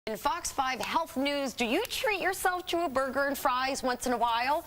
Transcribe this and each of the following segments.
In Fox 5 Health News, do you treat yourself to a burger and fries once in a while?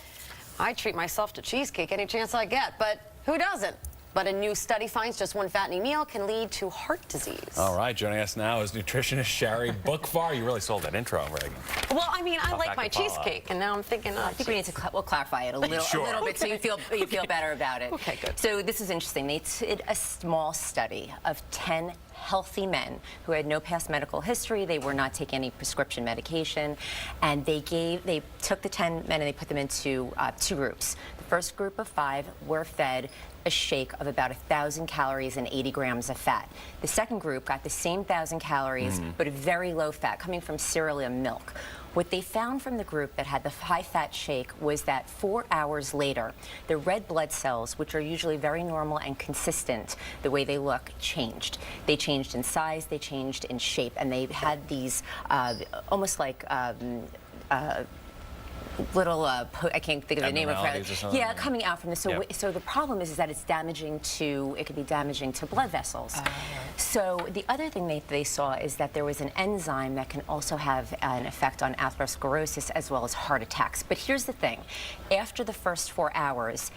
I treat myself to cheesecake any chance I get, but who doesn't? But a new study finds just one fattening meal can lead to heart disease. All right, joining us now is nutritionist Sherry Bookvar. You really sold that intro, Reagan. Well, I mean, I like my cheesecake, and now I'm thinking, I think we need to we'll clarify it a little bit so you feel better about it. Okay, good. So this is interesting. They did a small study of 10 healthy men who had no past medical history. They were not taking any prescription medication, and they took the 10 men and they put them into two groups. The first group of 5 were fed a shake of about 1,000 calories and 80 grams of fat. The second group got the same 1,000 calories, but a very low fat, coming from cereal and milk. What they found from the group that had the high-fat shake was that 4 hours later, the red blood cells, which are usually very normal and consistent, the way they look, changed. They changed in size, they changed in shape, and they had these almost like little, I can't think of the name of it. Yeah, coming out from this. So the problem is that it's damaging to, it could be damaging to blood vessels. So the other thing they saw is that there was an enzyme that can also have an effect on atherosclerosis as well as heart attacks. But here's the thing. After the first 4 hours,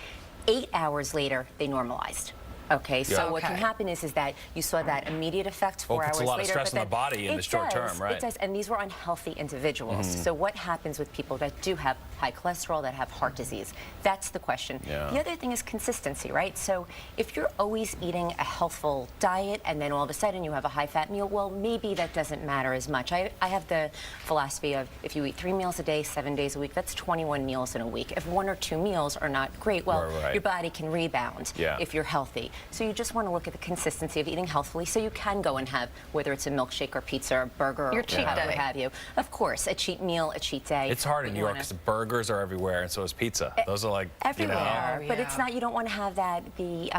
8 hours later, they normalized. Okay, so what can happen is that you saw that immediate effect 4 hours later. It's a lot of stress on the body in the short term, right? It does, and these were unhealthy individuals. So what happens with people that do have high cholesterol, that have heart disease? That's the question. The other thing is consistency, right? So if you're always eating a healthful diet and then all of a sudden you have a high-fat meal, well, maybe that doesn't matter as much. I have the philosophy of if you eat 3 meals a day, 7 days a week, that's 21 meals in a week. If 1 or 2 meals are not great, well, your body can rebound if you're healthy. So you just want to look at the consistency of eating healthfully so you can go and have, whether it's a milkshake or pizza or burger or what have you. Of course, a cheat meal, a cheat day. It's hard in New York because burgers are everywhere and so is pizza. Those are like, everywhere. But it's not, you don't want to have that be,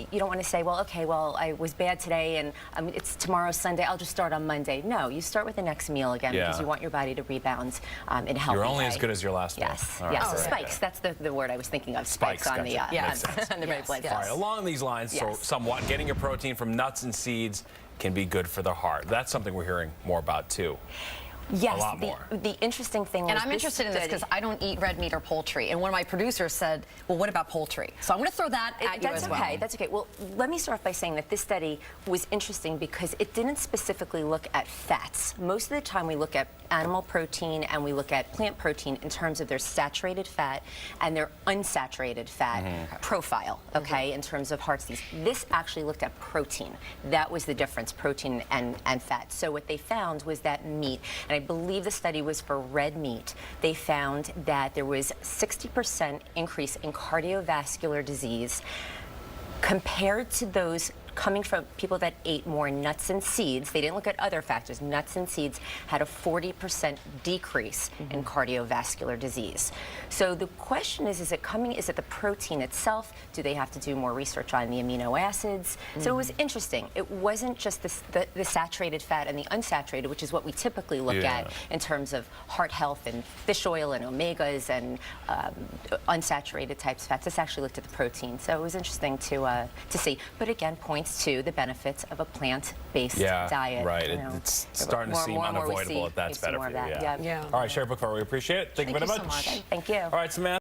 you don't want to say, well, okay, well, I was bad today and it's tomorrow Sunday, I'll just start on Monday. No, you start with the next meal again because you want your body to rebound in a healthy You're only way. as good as your last meal. Yes, spikes. That's the word I was thinking of. Spikes on the on the red blood cells. All right, along these lines, so somewhat getting your protein from nuts and seeds can be good for the heart. That's something we're hearing more about too. Yes, a lot more. The interesting thing was, and I'm interested in this because I don't eat red meat or poultry, and one of my producers said, well, what about poultry? So I'm going to throw that at you as well. That's okay. Well, let me start off by saying that this study was interesting because it didn't specifically look at fats. Most of the time we look at animal protein and we look at plant protein in terms of their saturated fat and their unsaturated fat profile, in terms of heart disease. This actually looked at protein. That was the difference, protein and fat. So what they found was that meat, and I believe the study was for red meat, they found that there was 60% increase in cardiovascular disease compared to those coming from people that ate more nuts and seeds. They didn't look at other factors. Nuts and seeds had a 40% decrease in cardiovascular disease. So the question is it the protein itself? Do they have to do more research on the amino acids? So it was interesting. It wasn't just the saturated fat and the unsaturated, which is what we typically look at in terms of heart health and fish oil and omegas and unsaturated types of fats. This actually looked at the protein. So it was interesting to see. But again, points to the benefits of a plant-based diet. Right. It's starting to seem unavoidable if that's better for you. All right, Sherry Bookvar, we appreciate it. Thank you very much. Thank you. All right, Samantha.